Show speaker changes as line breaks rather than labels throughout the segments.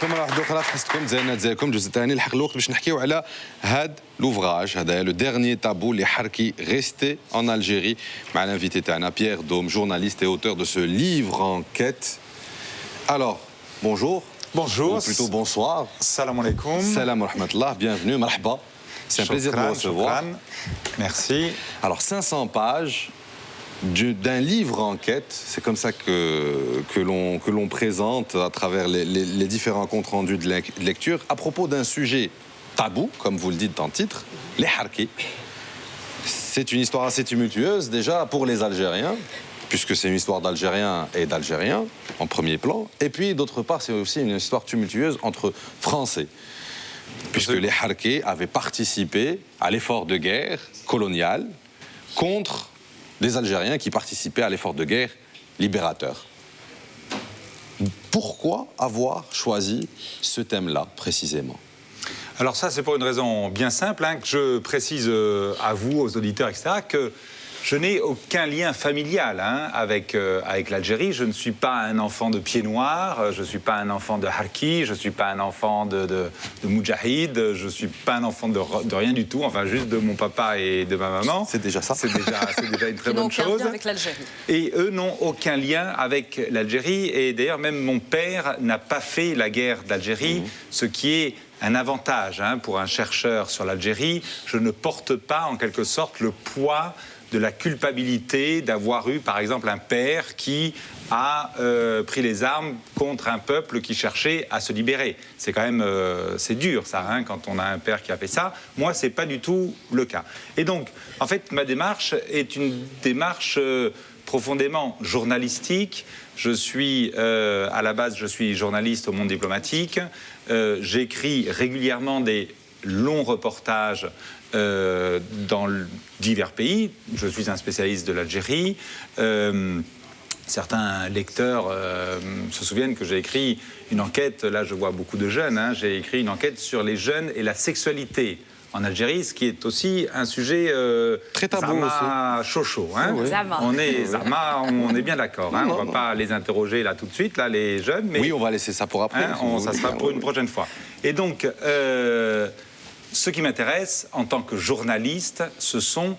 بكم مرة واحدة أخرى في حصتكم زينات ديالكم الجزء الثاني الحق الوقت باش نحكيو على هاد لوفراج هذا لو ديرني تابو اللي حركي ريستي en Algérie مع l'invité تاعنا Pierre Dôme, journaliste et auteur de ce livre enquête. Alors, bonjour.
Bonjour.
Ou plutôt bonsoir.
Salam alaikum.
Salam wa rahmatullah, bienvenue, marhaba. C'est un plaisir de vous recevoir.
Merci.
Alors, 500 pages d'un livre enquête, c'est comme ça que l'on présente à travers les différents comptes rendus de lecture à propos d'un sujet tabou, comme vous le dites dans le titre, les harkis. C'est une histoire assez tumultueuse déjà pour les Algériens, puisque c'est une histoire d'Algériens et d'Algériens en premier plan, et puis d'autre part c'est aussi une histoire tumultueuse entre Français, puisque les harkis avaient participé à l'effort de guerre colonial contre des Algériens qui participaient à l'effort de guerre libérateur. Pourquoi avoir choisi ce thème-là, précisément?
Alors ça, c'est pour une raison bien simple, que je précise à vous, aux auditeurs, etc., que je n'ai aucun lien familial avec l'Algérie. Je ne suis pas un enfant de pied noir, je ne suis pas un enfant de harki, je ne suis pas un enfant de moudjahid, je ne suis pas un enfant de rien du tout, enfin juste de mon papa et de ma maman.
C'est déjà ça.
C'est déjà une très bonne chose.
Ils n'ont aucun lien avec l'Algérie.
Et eux n'ont aucun lien avec l'Algérie. Et d'ailleurs, même mon père n'a pas fait la guerre d'Algérie, ce qui est un avantage pour un chercheur sur l'Algérie. Je ne porte pas, en quelque sorte, le poids de la culpabilité d'avoir eu, par exemple, un père qui a pris les armes contre un peuple qui cherchait à se libérer. C'est quand même c'est dur, ça, quand on a un père qui a fait ça. Moi, c'est pas du tout le cas. Et donc, en fait, ma démarche est une démarche profondément journalistique. Je suis, à la base, je suis journaliste au monde diplomatique. J'écris régulièrement des longs reportages dans divers pays. Je suis un spécialiste de l'Algérie. Certains lecteurs se souviennent que j'ai écrit une enquête, là je vois beaucoup de jeunes, j'ai écrit une enquête sur les jeunes et la sexualité en Algérie, ce qui est aussi un sujet
très tabou
aussi. Chocho.
Oui.
On est bien d'accord. On ne va pas les interroger là tout de suite, là, les jeunes. Mais,
oui, on va laisser ça pour après.
Ça sera pour une prochaine fois. Et donc, ce qui m'intéresse en tant que journaliste, ce sont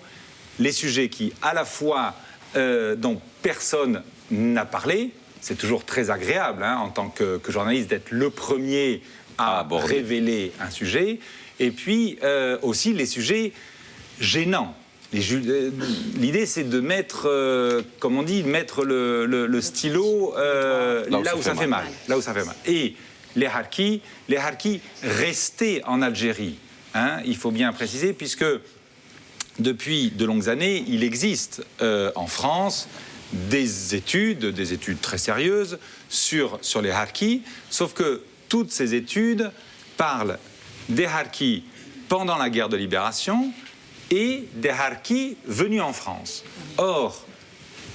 les sujets qui, à la fois, dont personne n'a parlé. C'est toujours très agréable, en tant que journaliste, d'être le premier à révéler un sujet. Et puis, aussi, les sujets gênants. L'idée, c'est de mettre, comme on dit, mettre le stylo là où ça fait mal. Là où ça fait mal. Et les harkis restaient en Algérie. Il faut bien préciser, puisque depuis de longues années, il existe en France des études très sérieuses sur les harkis, sauf que toutes ces études parlent des harkis pendant la guerre de libération et des harkis venus en France. Or,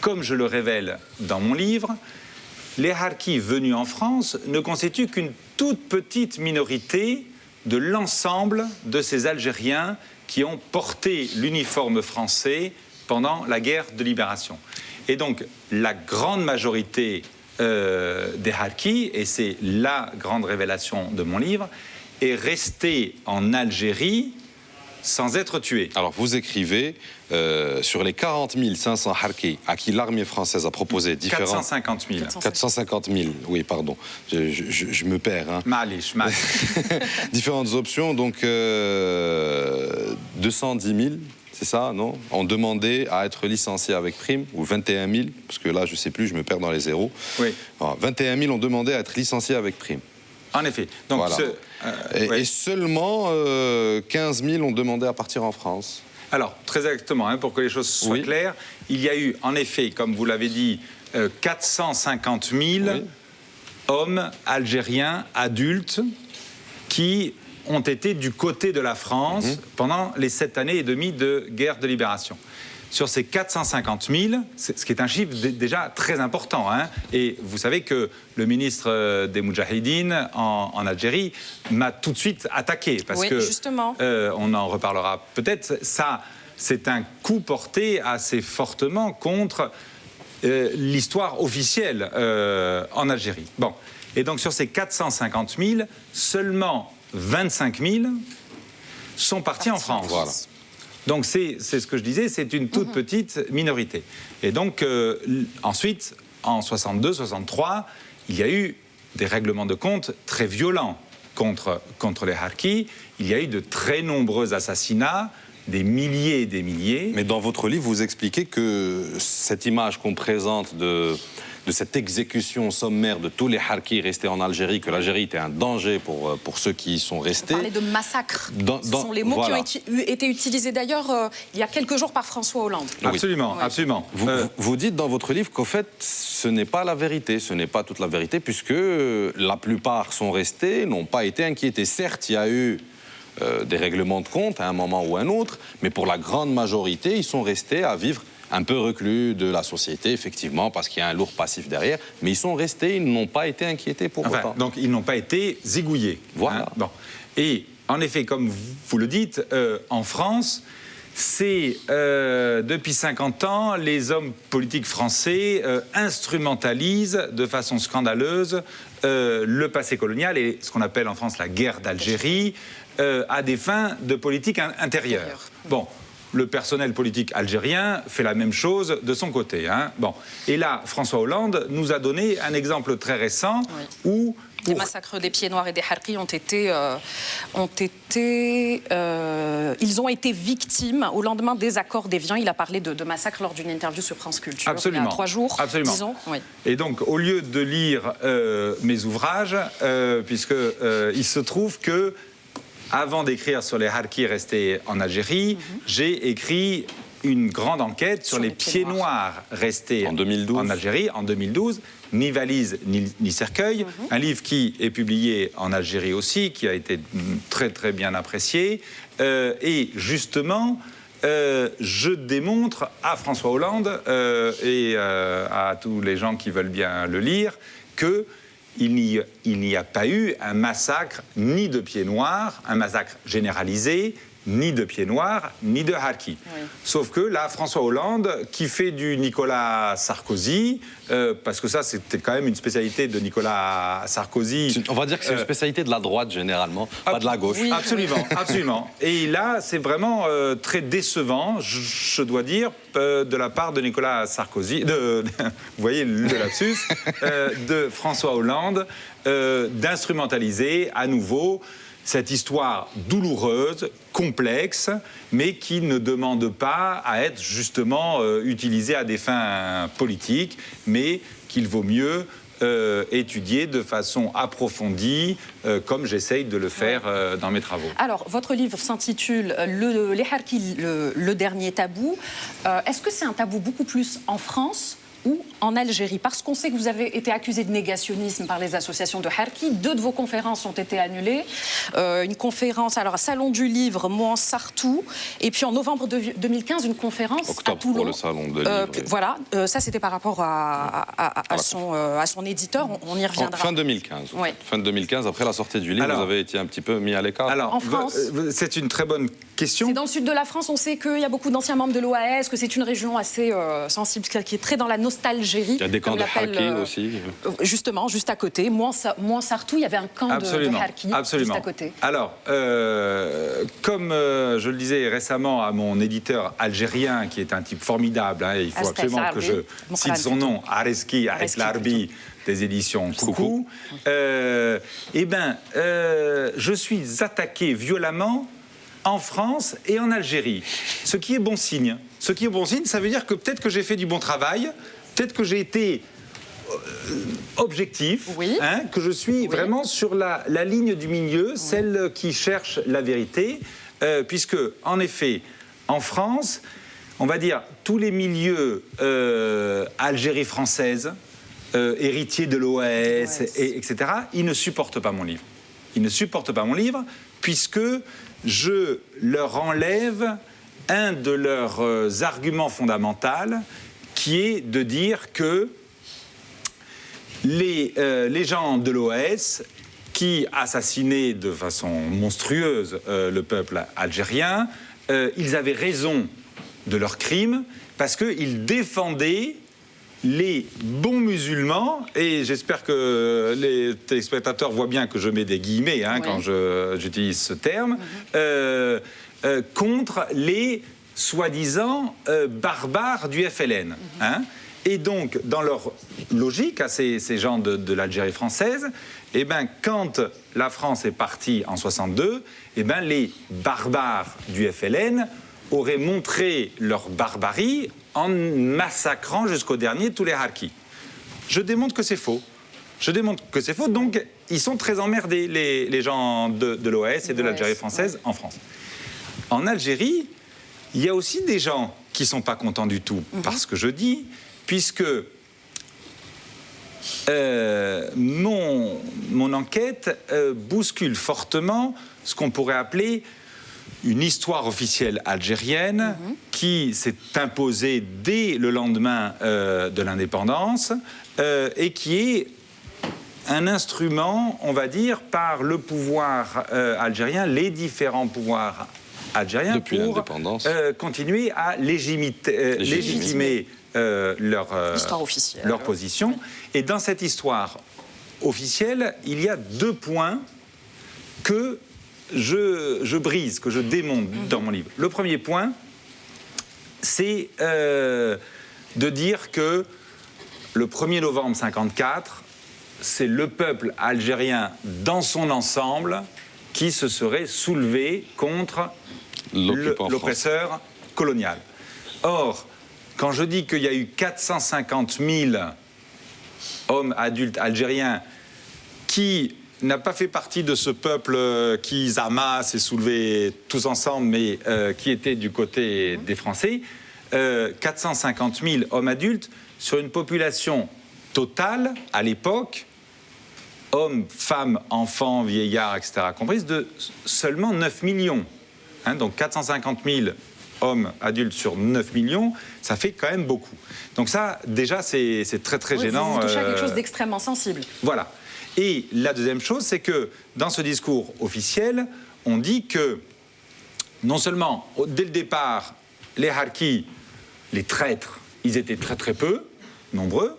comme je le révèle dans mon livre, les harkis venus en France ne constituent qu'une toute petite minorité de l'ensemble de ces Algériens qui ont porté l'uniforme français pendant la guerre de libération. Et donc, la grande majorité des harkis, et c'est la grande révélation de mon livre, est restée en Algérie sans être tuée.
Alors, vous écrivez sur les 40 500 harkis à qui l'armée française a proposé différents...
450 000.
450 000, oui, pardon. Je me perds.
Malish.
Différentes options, donc 210 000, c'est ça, non? Ont demandé à être licenciés avec prime, ou 21 000, parce que là, je ne sais plus, je me perds dans les zéros.
Oui.
Alors, 21 000 ont demandé à être licenciés avec prime.
En effet. Donc,
voilà. Et seulement 15 000 ont demandé à partir en France.
Alors, très exactement, pour que les choses soient claires, il y a eu, en effet, comme vous l'avez dit, 450 000 hommes algériens adultes qui ont été du côté de la France pendant les 7 années et demie de guerre de libération. Sur ces 450 000, ce qui est un chiffre déjà très important. Et vous savez que le ministre des Moudjahidines en Algérie m'a tout de suite attaqué. Parce que,
justement.
On en reparlera peut-être. Ça, c'est un coup porté assez fortement contre l'histoire officielle en Algérie. Bon. Et donc sur ces 450 000, seulement 25 000 sont partis en France.
Voilà.
Donc c'est ce que je disais, c'est une toute petite minorité. Et donc ensuite, en 62, 63, il y a eu des règlements de compte très violents contre les Harkis. Il y a eu de très nombreux assassinats, des milliers et des milliers.
Mais dans votre livre, vous expliquez que cette image qu'on présente de cette exécution sommaire de tous les Harkis restés en Algérie, que l'Algérie était un danger pour ceux qui y sont restés.
Vous parlez de massacre. Ce sont les mots
voilà.
qui ont été utilisés d'ailleurs il y a quelques jours par François Hollande.
Absolument,
Oui.
absolument.
Vous dites dans votre livre qu'au fait, ce n'est pas la vérité, ce n'est pas toute la vérité, puisque la plupart sont restés, n'ont pas été inquiétés. Certes, il y a eu des règlements de compte à un moment ou un autre, mais pour la grande majorité, ils sont restés à vivre un peu reclus de la société, effectivement, parce qu'il y a un lourd passif derrière, mais ils sont restés, ils n'ont pas été inquiétés pour autant.
Donc ils n'ont pas été zigouillés.
Voilà.
Hein. Bon. Et en effet, comme vous le dites, en France, c'est depuis 50 ans, les hommes politiques français instrumentalisent de façon scandaleuse le passé colonial et ce qu'on appelle en France la guerre d'Algérie à des fins de politique intérieure. Bon. Le personnel politique algérien fait la même chose de son côté. Hein. Bon. Et là, François Hollande nous a donné un exemple très récent où...
Les massacres des Pieds Noirs et des Harkis ils ont été victimes au lendemain des accords d'Évian. Il a parlé de massacres lors d'une interview sur France Culture.
Absolument.
Il y a 3 jours,
Absolument.
disons. Oui.
Et donc, au lieu de lire mes ouvrages, puisqu'il se trouve que avant d'écrire sur les Harkis restés en Algérie, j'ai écrit une grande enquête sur les pieds noirs restés en Algérie en 2012, ni valise ni cercueil, un livre qui est publié en Algérie aussi, qui a été très très bien apprécié. Et justement, je démontre à François Hollande et à tous les gens qui veulent bien le lire que il n'y a pas eu un massacre ni de pieds noirs, un massacre généralisé, ni de pieds noirs, ni de Harkis. Oui. Sauf que là, François Hollande, qui fait du Nicolas Sarkozy, parce que ça, c'était quand même une spécialité de Nicolas Sarkozy.
On va dire que c'est une spécialité de la droite, généralement, pas de la gauche.
Oui, absolument, absolument. Et là, c'est vraiment très décevant, je dois dire, de la part de Nicolas Sarkozy, vous voyez le lapsus, de François Hollande, d'instrumentaliser à nouveau cette histoire douloureuse, complexe, mais qui ne demande pas à être justement utilisée à des fins politiques, mais qu'il vaut mieux étudier de façon approfondie, comme j'essaye de le faire dans mes travaux.
Alors, votre livre s'intitule Les Harkis, le dernier tabou. Est-ce que c'est un tabou beaucoup plus en France ou en Algérie? Parce qu'on sait que vous avez été accusé de négationnisme par les associations de Harkis. 2 de vos conférences ont été annulées. Une conférence alors à Salon du Livre, Mouansartou, et puis en novembre 2015, une conférence à Toulon.
Pour le Salon de Livre.
Voilà, ça c'était par rapport à son éditeur, on y reviendra.
Fin 2015.
Oui.
Fin 2015, après la sortie du livre, vous avez été un petit peu mis à l'écart.
Alors,
en France,
c'est une très bonne question.
C'est dans le sud de la France, on sait qu'il y a beaucoup d'anciens membres de l'OAS, que c'est une région assez sensible, qui est très dans la nostalgie.
Il y a des camps de Harkis aussi.
Justement, juste à côté. Mouansartou, il y avait un camp de Harkis juste à côté.
Alors, comme je le disais récemment à mon éditeur algérien, qui est un type formidable, hein, il faut absolument que je cite son nom, Areski Larbi, des éditions Coucou. Je suis attaqué violemment en France et en Algérie, ce qui est bon signe. Ce qui est bon signe, ça veut dire que peut-être que j'ai fait du bon travail, peut-être que j'ai été objectif, hein, que je suis vraiment sur la ligne du milieu, celle qui cherche la vérité, puisque, en effet, en France, on va dire, tous les milieux Algérie française, héritiers de l'OAS, etc., ils ne supportent pas mon livre. Ils ne supportent pas mon livre, puisque je leur enlève un de leurs arguments fondamentaux, qui est de dire que les gens de l'OAS qui assassinaient de façon monstrueuse le peuple algérien, ils avaient raison de leurs crimes parce qu'ils défendaient les bons musulmans, et j'espère que les téléspectateurs voient bien que je mets des guillemets quand j'utilise ce terme, contre les soi-disant barbares du FLN. Et donc, dans leur logique, à ces gens de l'Algérie française, eh ben, quand la France est partie en 62, eh ben, les barbares du FLN auraient montré leur barbarie en massacrant jusqu'au dernier tous les harkis. Je démontre que c'est faux. Donc ils sont très emmerdés, les gens de l'OAS et de l'Algérie française en France. En Algérie, il y a aussi des gens qui ne sont pas contents du tout, parce que je dis, puisque mon enquête bouscule fortement ce qu'on pourrait appeler une histoire officielle algérienne qui s'est imposée dès le lendemain de l'indépendance et qui est un instrument, on va dire, par le pouvoir algérien, les différents pouvoirs algériens,
depuis
pour continuer à légitimer leur position. Et dans cette histoire officielle, il y a 2 points que je brise, que je démonte dans mon livre. Le premier point, c'est de dire que le 1er novembre 1954, c'est le peuple algérien dans son ensemble qui se serait soulevé contre l'oppresseur colonial. Or, quand je dis qu'il y a eu 450 000 hommes adultes algériens qui n'a pas fait partie de ce peuple qui Zama s'est soulevé tous ensemble, mais qui était du côté des Français, 450 000 hommes adultes sur une population totale, à l'époque, hommes, femmes, enfants, vieillards, etc., comprises, de seulement 9 millions. Donc 450 000 hommes adultes sur 9 millions, ça fait quand même beaucoup. Donc ça, déjà, c'est très, très gênant.
Vous touchez à quelque chose d'extrêmement sensible.
Voilà. Et la deuxième chose, c'est que dans ce discours officiel, on dit que non seulement, dès le départ, les harkis, les traîtres, ils étaient très très peu, nombreux,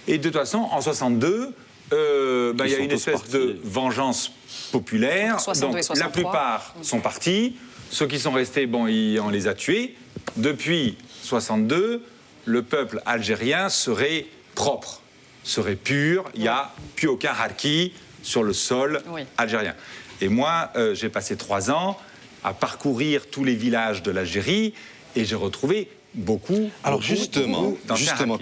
et de toute façon, en 62, il y a une espèce de vengeance populaire. Donc la plupart sont partis, ceux qui sont restés, on les a tués. Depuis 62, le peuple algérien serait propre, serait pur, il n'y a plus aucun harki sur le sol algérien. Et moi, j'ai passé 3 ans à parcourir tous les villages de l'Algérie et j'ai retrouvé beaucoup.
Alors justement,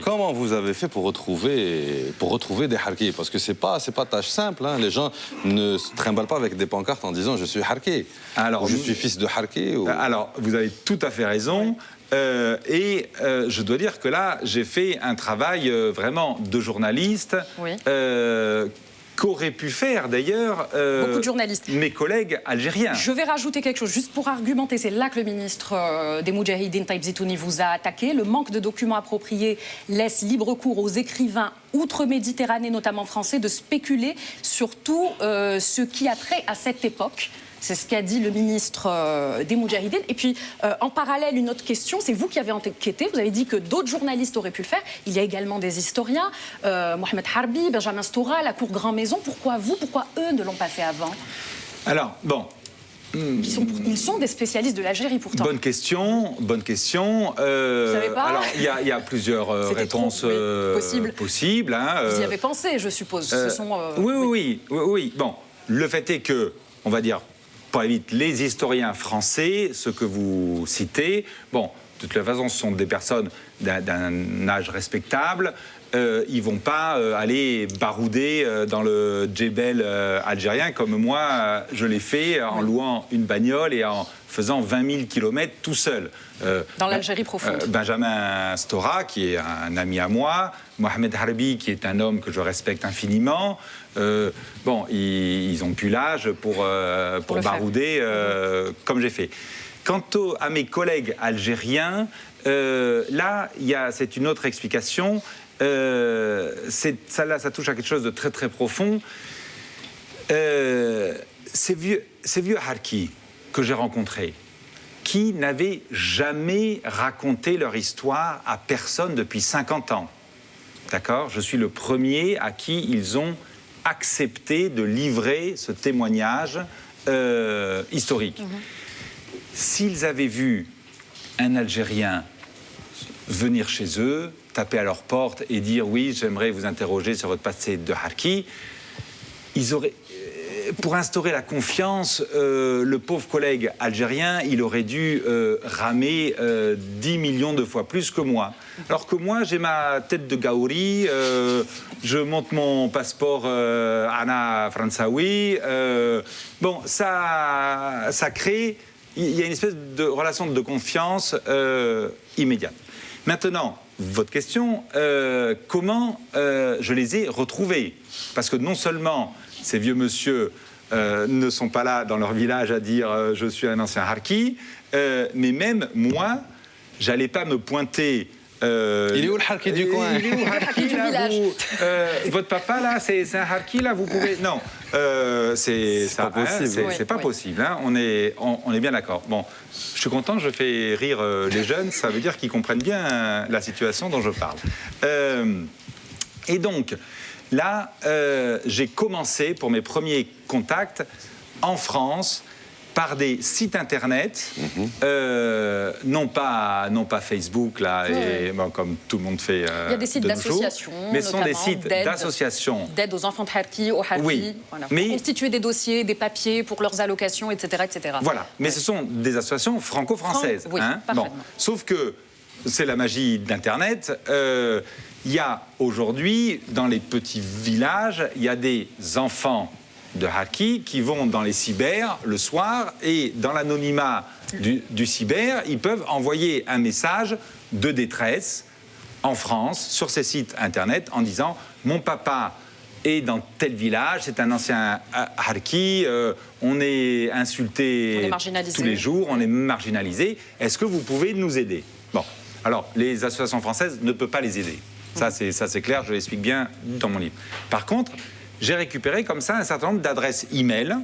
comment vous avez fait pour retrouver des harkis? Parce que c'est pas tâche simple. Les gens ne se trimballent pas avec des pancartes en disant je suis harki. Alors je suis fils de harki.
Alors vous avez tout à fait raison. Et je dois dire que là, j'ai fait un travail vraiment de journaliste qu'auraient pu faire d'ailleurs
beaucoup de journalistes,
mes collègues algériens.
Je vais rajouter quelque chose, juste pour argumenter. C'est là que le ministre des Moudjahidines, Taïb Zitouni, vous a attaqué. Le manque de documents appropriés laisse libre cours aux écrivains outre-Méditerranée, notamment français, de spéculer sur tout ce qui a trait à cette époque. C'est ce qu'a dit le ministre des Moudjahidines. Et puis, en parallèle, une autre question, c'est vous qui avez enquêté. Vous avez dit que d'autres journalistes auraient pu le faire. Il y a également des historiens, Mohamed Harbi, Benjamin Stora, la Cour Grand Maison. Pourquoi vous, pourquoi eux ne l'ont pas fait avant?
Alors, bon...
Ils sont des spécialistes de l'Algérie, pourtant.
Bonne question.
Vous savez pas?
Alors, il y a plusieurs réponses possibles.
Vous y avez pensé, je suppose.
Oui. Bon, le fait est que, on va dire, pour aller vite, les historiens français, ceux que vous citez, bon, de toute façon, ce sont des personnes d'un âge respectable. Ils ne vont pas aller barouder dans le djebel algérien comme moi, je l'ai fait en louant une bagnole et en faisant 20 000 kilomètres tout seul.
Dans l'Algérie profonde.
Benjamin Stora, qui est un ami à moi, Mohamed Harbi, qui est un homme que je respecte infiniment. Ils n'ont plus l'âge pour barouder comme j'ai fait. Quant à mes collègues algériens, là, c'est une autre explication. Ça touche à quelque chose de très très profond. Ces vieux harkis que j'ai rencontrés, qui n'avaient jamais raconté leur histoire à personne depuis 50 ans. d'accord? Je suis le premier à qui ils ont accepté de livrer ce témoignage historique. S'ils avaient vu un Algérien venir chez eux, taper à leur porte et dire « oui, j'aimerais vous interroger sur votre passé de Harki », ils auraient... Pour instaurer la confiance, le pauvre collègue algérien, il aurait dû ramer 10 millions de fois plus que moi. Alors que moi, j'ai ma tête de Gaouri, je monte mon passeport Ana Fransaoui. Bon, ça crée... Il y a une espèce de relation de confiance immédiate. Maintenant, votre question, comment je les ai retrouvés? Parce que non seulement ces vieux monsieur ne sont pas là dans leur village à dire je suis un ancien Harki, mais même moi, j'allais pas me pointer.
Il est où le Harki du coin?
Il est où le Harki là, votre papa là, c'est un Harki là, vous pouvez. Non, c'est
pas possible.
C'est pas possible. Hein, on est bien d'accord. Bon, je suis content, je fais rire les jeunes, ça veut dire qu'ils comprennent bien la situation dont je parle. Et donc. Là, j'ai commencé pour mes premiers contacts en France par des sites internet, non pas Facebook là, et, bon, comme tout le monde fait.
Il y a des sites d'associations,
mais ce sont des sites d'associations
d'aide aux enfants de Harki, aux Harki,
oui,
voilà,
mais...
pour constituer des dossiers, des papiers pour leurs allocations, etc., etc.
Voilà, mais ce sont des associations franco-françaises.
Oui,
hein,
bon.
Sauf que c'est la magie d'Internet. Il y a aujourd'hui, dans les petits villages, il y a des enfants de Harki qui vont dans les cyber le soir et dans l'anonymat du cyber, ils peuvent envoyer un message de détresse en France sur ces sites Internet en disant « Mon papa est dans tel village, c'est un ancien Harki, on est insulté tous les jours, on est marginalisé, est-ce que vous pouvez nous aider ?» Bon, alors les associations françaises ne peuvent pas les aider. Ça, c'est clair, je l'explique bien dans mon livre. Par contre, j'ai récupéré comme ça un certain nombre d'adresses e-mail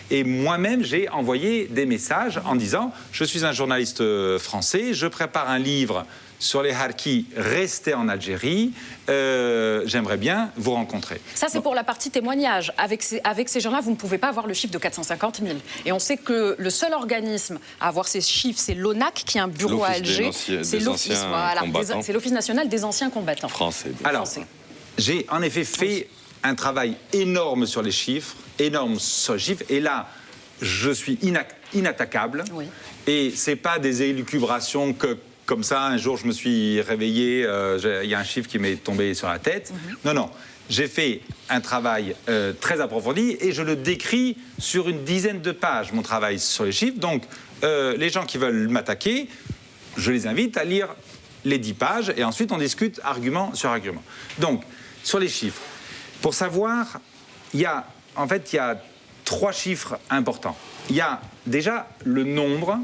et moi-même, j'ai envoyé des messages en disant « Je suis un journaliste français, je prépare un livre sur les Harkis restés en Algérie, j'aimerais bien vous rencontrer. »
Ça, c'est pour la partie témoignage. Avec ces gens-là, vous ne pouvez pas avoir le chiffre de 450 000. Et on sait que le seul organisme à avoir ces chiffres, c'est l'ONAC, qui a un bureau à Alger. C'est l'Office national des anciens combattants.
Français.
Alors, j'ai en effet fait un travail énorme sur les chiffres, énorme sur les chiffres, et là, je suis inattaquable. Oui. Et c'est pas des élucubrations que... Comme ça, un jour, je me suis réveillé, il y a un chiffre qui m'est tombé sur la tête. Non, non, j'ai fait un travail très approfondi et je le décris sur une dizaine de pages, mon travail sur les chiffres. Donc, les gens qui veulent m'attaquer, je les invite à lire les 10 pages et ensuite on discute argument sur argument. Donc, sur les chiffres, pour savoir, il y a 3 chiffres importants. Il y a déjà le nombre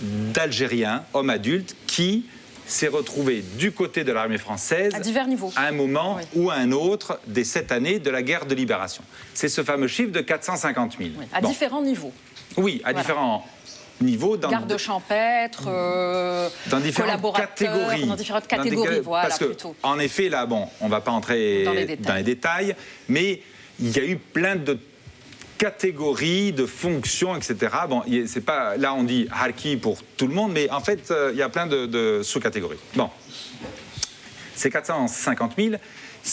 d'Algériens, hommes adultes, qui s'est retrouvé du côté de l'armée française
à divers niveaux,
à un moment ou à un autre des 7 années de la guerre de libération. C'est ce fameux chiffre de 450 000.
Oui, à différents niveaux.
Oui, à différents niveaux.
Gardes champêtres,
dans différentes catégories.
Dans différentes catégories, voilà,
parce que,
plutôt.
En effet, là, bon, on ne va pas entrer dans les détails, mais il y a eu plein de catégories, de fonctions, etc. Bon, c'est pas, là, on dit Harki pour tout le monde, mais en fait, il y a plein de sous-catégories. Bon, ces 450 000,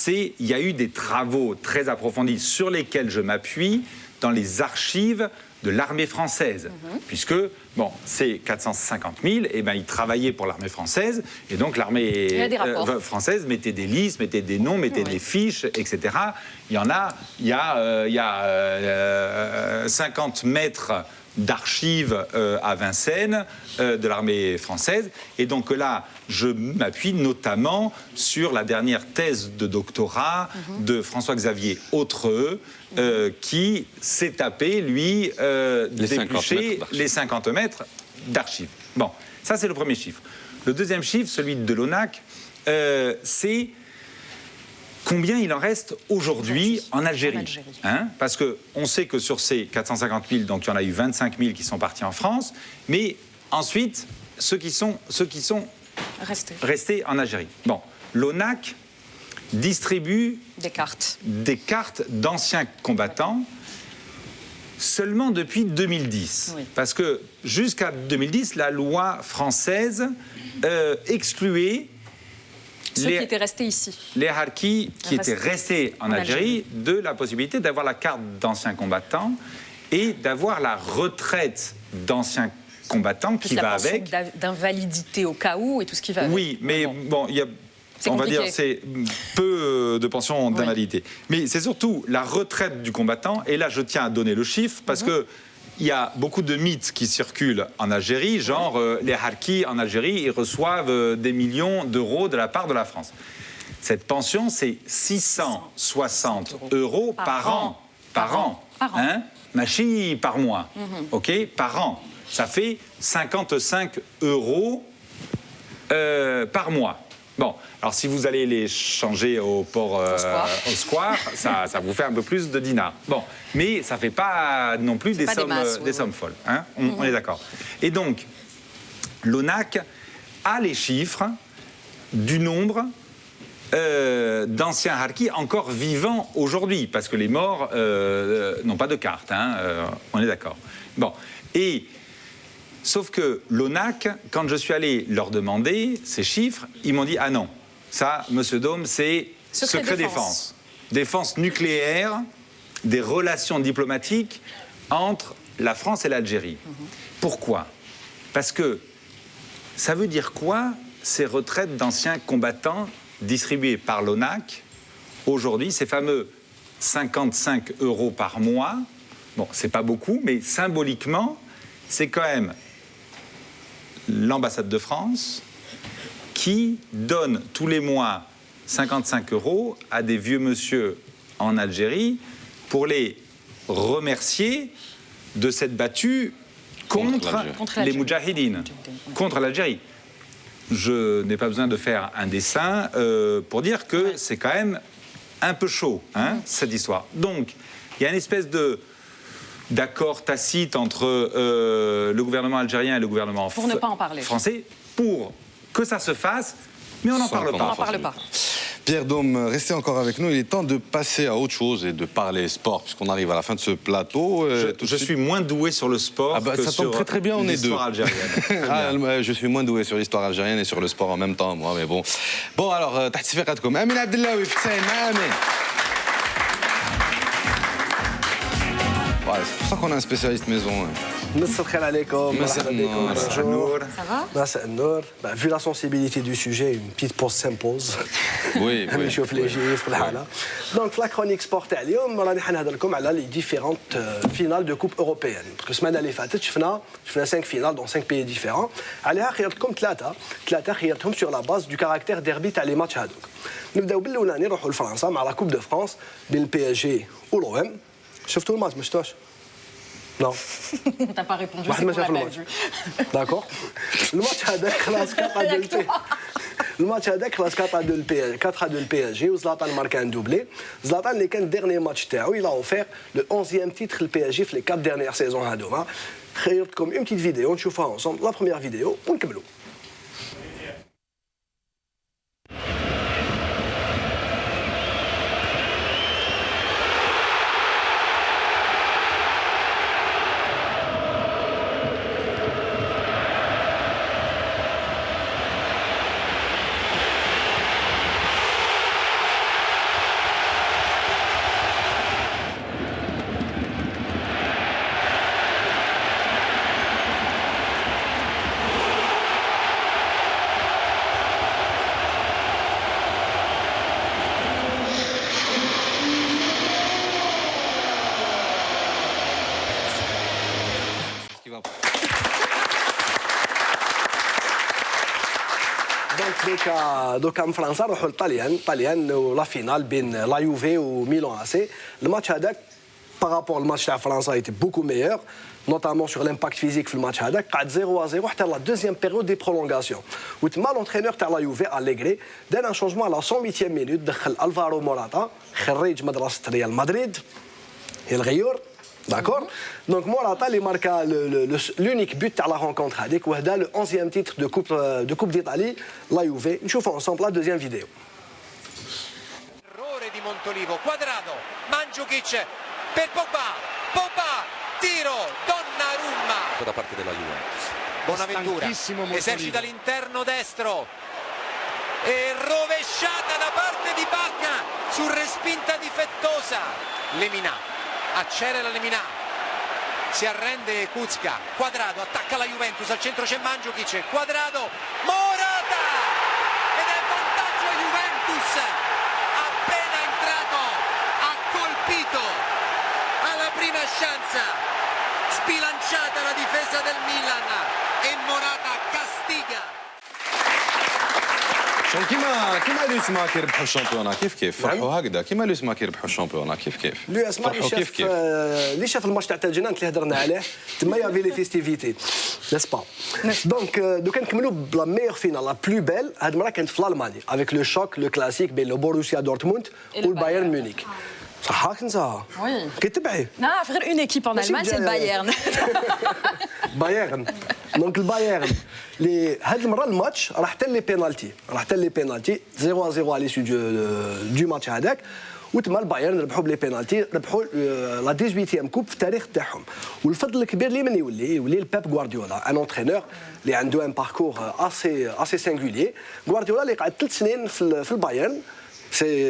il y a eu des travaux très approfondis sur lesquels je m'appuie dans les archives de l'armée française, puisque, bon, ces 450 000, eh ben, ils travaillaient pour l'armée française, et donc l'armée française mettait des listes, mettait des noms, mettait des fiches, etc. Il y a 50 mètres d'archives à Vincennes de l'armée française, et donc là, je m'appuie notamment sur la dernière thèse de doctorat de François-Xavier Autreux, qui s'est tapé, lui, d'éplucher les 50 mètres d'archives. Bon, ça c'est le premier chiffre. Le deuxième chiffre, celui de l'ONAC, c'est combien il en reste aujourd'hui en Algérie. Hein, parce qu'on sait que sur ces 450 000, donc il y en a eu 25 000 qui sont partis en France, mais ensuite, ceux qui sont restés en Algérie. Bon, l'ONAC distribue des cartes d'anciens combattants seulement depuis 2010.
Oui.
Parce que jusqu'à 2010, la loi française excluait
ceux qui étaient restés ici.
Les harkis qui étaient restés en Algérie de la possibilité d'avoir la carte d'ancien combattant et d'avoir la retraite d'anciens combattants qui va avec.
D'invalidité au cas où et tout ce qui va avec.
Oui, mais bon, il y a... On va dire c'est peu de pensions d'invalidité. Mais c'est surtout la retraite du combattant. Et là, je tiens à donner le chiffre parce que il y a beaucoup de mythes qui circulent en Algérie, genre les harkis en Algérie, ils reçoivent des millions d'euros de la part de la France. Cette pension, c'est 660 euros par an. Par an. Hein? Machi par mois. OK? Par an. Ça fait 55 euros par mois. Bon, alors si vous allez les changer au square, ça vous fait un peu plus de dinars. Bon, mais ça ne fait pas non plus des sommes folles. Hein, on est d'accord. Et donc, l'ONAC a les chiffres du nombre d'anciens harkis encore vivants aujourd'hui, parce que les morts n'ont pas de carte, hein, on est d'accord. Bon, et... Sauf que l'ONAC, quand je suis allé leur demander ces chiffres, ils m'ont dit « Ah non, ça, monsieur Dôme, c'est secret défense. Défense nucléaire des relations diplomatiques entre la France et l'Algérie. Pourquoi? Parce que ça veut dire quoi, ces retraites d'anciens combattants distribuées par l'ONAC, aujourd'hui, ces fameux 55 euros par mois, bon, c'est pas beaucoup, mais symboliquement, c'est quand même l'ambassade de France qui donne tous les mois 55 euros à des vieux monsieur en Algérie pour les remercier de s'être battus contre les Moudjahidines, contre l'Algérie. Je n'ai pas besoin de faire un dessin pour dire que c'est quand même un peu chaud, hein, cette histoire. Donc, il y a une espèce d'accord tacite entre le gouvernement algérien et le gouvernement français pour que ça se fasse, mais on n'en parle pas.
Pierre Dôme, restez encore avec nous. Il est temps de passer à autre chose et de parler sport, puisqu'on arrive à la fin de ce plateau.
Je suis moins doué sur le sport que
ça tombe
sur
très bien, on est deux.
L'histoire algérienne.
Je suis moins doué sur l'histoire algérienne et sur le sport en même temps, moi, mais bon. Bon, alors, تحت صفيقتكم أمين عبد الله وفتحي أمين. C'est pour ça qu'on a un spécialiste maison.
Monsieur الخير عليكم.
Ça va?
مساء النور. Vu la sensibilité du sujet, une petite pause s'impose.
Oui.
نشوف لي جي في الحالة. Donc في la chronique sport تاع اليوم راني حنهضر لكم على les différentes finales de coupe européenne. Parce que السمانة اللي فاتت شفنا 5 finales dans 5 pays différents. عليها خيرت لكم ثلاثة خيرتهم sur la base du caractère derby تاع les matchs هذوك. نبداو بالأولاني نروحوا لفرنسا مع la coupe de France بين البي اس جي والأو ام. شفتوا الماتش ما شفتوش؟ Non.
T'as pas répondu, c'est qu'on l'a pas vu.
D'accord. الماتش هذاك خلاص 4-2 PSG وزلاتان ماركا ان دوبلي. زلاتان اللي كان ديرني ماتش تاعو il a offert le 11e titre le PSG في les 4 dernières saisons هذوما. خيرتكم une petite vidéo نشوفوها ensemble la première vidéo ونكملوا. دوكا من فرنسا نروحوا للطاليان ولا فينال بين لا يوفي وميلان اسي. الماتش هذاك بارابور الماتش تاع فرنسا ايتي بوكو ميور نوتامون سور لامباكت فيزيك في الماتش هذاك قعد 0-0 حتى لا دوزيام بيريود دي برولونغاسيون وتما لونترينور تاع لا يوفي اليغري دار ان شونجمون على 108 مينوت دخل الفارو موراتا خريج مدرسه ريال مدريد هي الغيور. D'accord. Donc Morata il marqua l'unique but à la rencontre avec وهذا le 11e titre de coupe d'Italie la Juve. نشوفوا ensemble la deuxième vidéo.
di Montolivo, Quadrado, Mandžukić per Pogba, Pogba, tiro, Donnarumma da parte della Juventus. Bonaventura esercita l'interno destro e rovesciata da parte di Bacca su respinta difettosa. Lemina, accelera Lemina, si arrende Kuzka, Quadrado attacca la Juventus, al centro c'è Mandžukić, Quadrado, Morata ed è vantaggio Juventus, appena entrato ha colpito alla prima chance, sbilanciata la difesa del Milan e Morata castiga.
شون كيما لو اسمها كيربحوا الشامبيون كيف فرحوا هكذا كيما لو اسمها كيربحوا الشامبيون كيف
لو اسمع اللي شاف الماتش تاع الجنان اللي هضرنا عليه تما يافي لي فيستيفيتي نيس با دونك دوكا نكملوا بلا ميور فينال لا بلو بيل هاد المره كانت في المانيا افيك لو شوك لو كلاسيك بين لو بوروسيا دورتموند والبايرن ميونخ صحاك انت
وي
كتبعي
نعرف غير اون ايكيب ان المان سي البايرن
بايرن دونك البايرن اللي هاد المره الماتش راه حتى لي بينالتي 0-0 على ليسو دو ماتش هذاك وتما البايرن ربحوا بلي بينالتي ربحوا لا 18 كوب في التاريخ تاعهم والفضل الكبير اللي من يولي البيب غوارديولا ان اونترينور اللي عنده ان باركور اسي سينغوليي غوارديولا اللي قعد 3 سنين في البايرن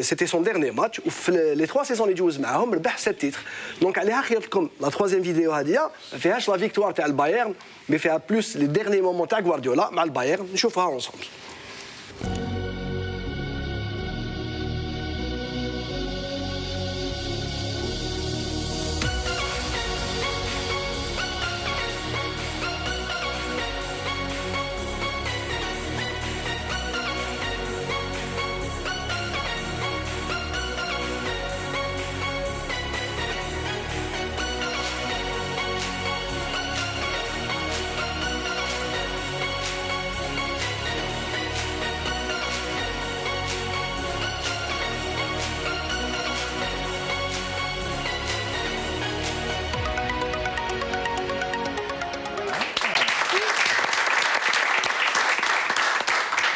C'était son dernier match و في لي 3 سيزون اللي جوز معاهم ربح 7 تيتر دونك عليها خيرت لكم لا 3 فيديو هذه ما فيهاش لا فيكتوار تاع البايرن مي فيها بلوس لي ديرني مومون تاع غوارديولا مع البايرن نشوفها اونصومبل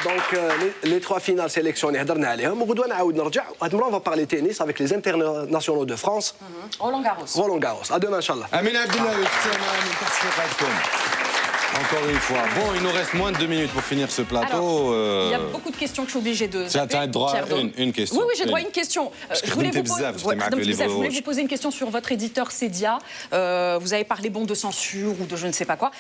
Donc les 3 finales sélectionnées هضرنا عليهم وغدوه نعاود نرجع وهاد المره on va parler tennis avec les internationaux de France
Roland Garros.
Roland Garros à demain inchallah
امين عبد الله وفتانا من تصفيقاتكم Encore une fois. Bon, il nous reste moins de 2 minutes pour finir ce plateau.
Alors, il y a beaucoup de questions que je suis obligée de...
Tu as droit à une question.
Oui, j'ai droit à une question. Je voulais vous poser une question sur votre éditeur Cedia. Vous avez parlé de censure ou de je ne sais pas quoi.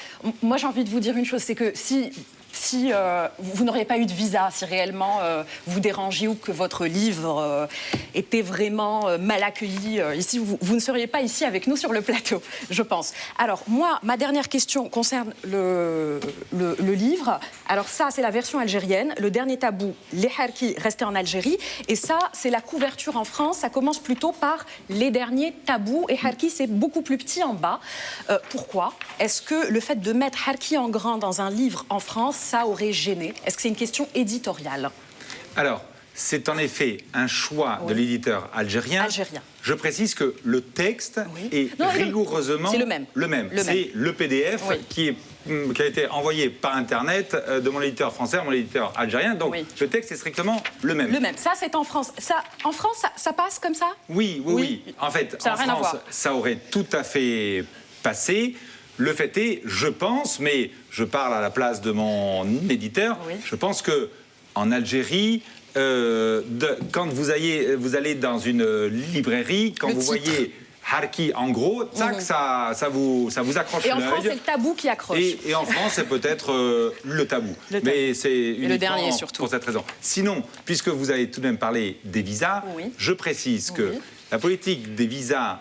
Moi, j'ai envie de vous dire une chose, c'est que si vous n'auriez pas eu de visa, si réellement vous dérangiez ou que votre livre était vraiment mal accueilli ici, vous ne seriez pas ici avec nous sur le plateau, je pense. Alors, moi, ma dernière question concerne le livre. Alors ça, c'est la version algérienne. Le dernier tabou, les harkis restés en Algérie. Et ça, c'est la couverture en France. Ça commence plutôt par les derniers tabous. Et harkis, c'est beaucoup plus petit en bas. Pourquoi? Est-ce que le fait de mettre harkis en grand dans un livre en France, ça aurait gêné? Est-ce que c'est une question éditoriale?
Alors, c'est en effet un choix de l'éditeur algérien. Je précise que le texte est rigoureusement le même. C'est le PDF qui a été envoyé par Internet de mon éditeur français à mon éditeur algérien. Donc, le texte est strictement le même.
Le même. Ça, c'est en France. En France, ça passe comme ça?
Oui. En fait, en France, ça aurait tout à fait passé. Le fait est, je pense, mais je parle à la place de mon éditeur, je pense qu'en Algérie, quand vous allez dans une librairie, quand vous voyez harki en gros, ça vous accroche l'œil.
Et en France, c'est le tabou qui accroche.
Et en France, c'est peut-être le tabou. Mais c'est uniquement pour cette raison. Sinon, puisque vous avez tout de même parlé des visas, je précise que la politique des visas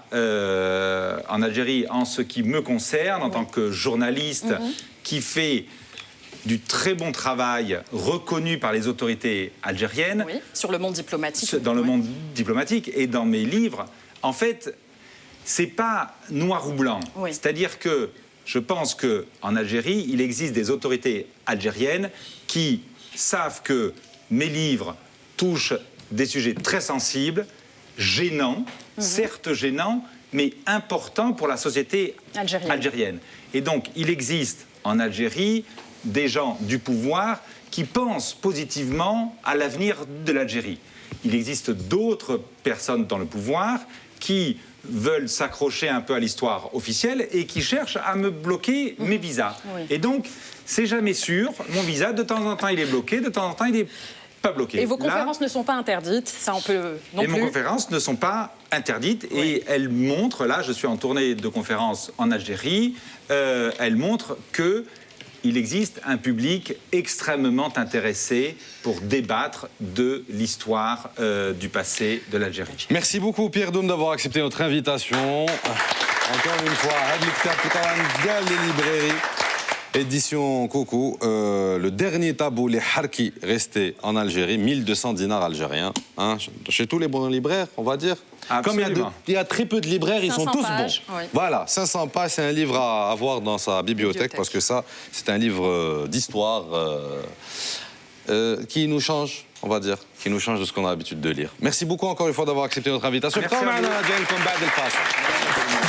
en Algérie, en ce qui me concerne, en tant que journaliste qui fait du très bon travail reconnu par les autorités algériennes.
Oui, sur le monde diplomatique.
Dans le monde diplomatique et dans mes livres, en fait, c'est pas noir ou blanc. C'est-à-dire que je pense qu'en Algérie, il existe des autorités algériennes qui savent que mes livres touchent des sujets très sensibles, gênants, certes gênants, mais importants pour la société algérienne. Et donc, il existe en Algérie des gens du pouvoir qui pensent positivement à l'avenir de l'Algérie. il existe d'autres personnes dans le pouvoir qui veulent s'accrocher un peu à l'histoire officielle et qui cherchent à me bloquer mes visas.
Oui.
Et donc, c'est jamais sûr. Mon visa, de temps en temps, il est bloqué, de temps en temps, il est pas bloqué.
Et vos
Là,
conférences ne sont pas interdites, ça on peut non
et
plus.
mes conférences ne sont pas interdites et elles montrent, là je suis en tournée de conférences en Algérie, elles montrent que il existe un public extrêmement intéressé pour débattre de l'histoire du passé de l'Algérie.
Merci beaucoup Pierre Doum d'avoir accepté notre invitation. Encore une fois, Had Liktab Toukawan, Gal les librairies. Édition Coucou, le dernier tabou, les harkis restés en Algérie, 1200 dinars algériens. Hein, chez tous les bons libraires, on va dire. Comme il y a très peu de libraires, ils sont tous
pages,
bons.
oui.
Voilà, 500 pages, c'est un livre à avoir dans sa bibliothèque parce que ça, c'est un livre d'histoire qui nous change, on va dire, qui nous change de ce qu'on a l'habitude de lire. Merci beaucoup encore une fois d'avoir accepté notre invitation.
Merci à vous.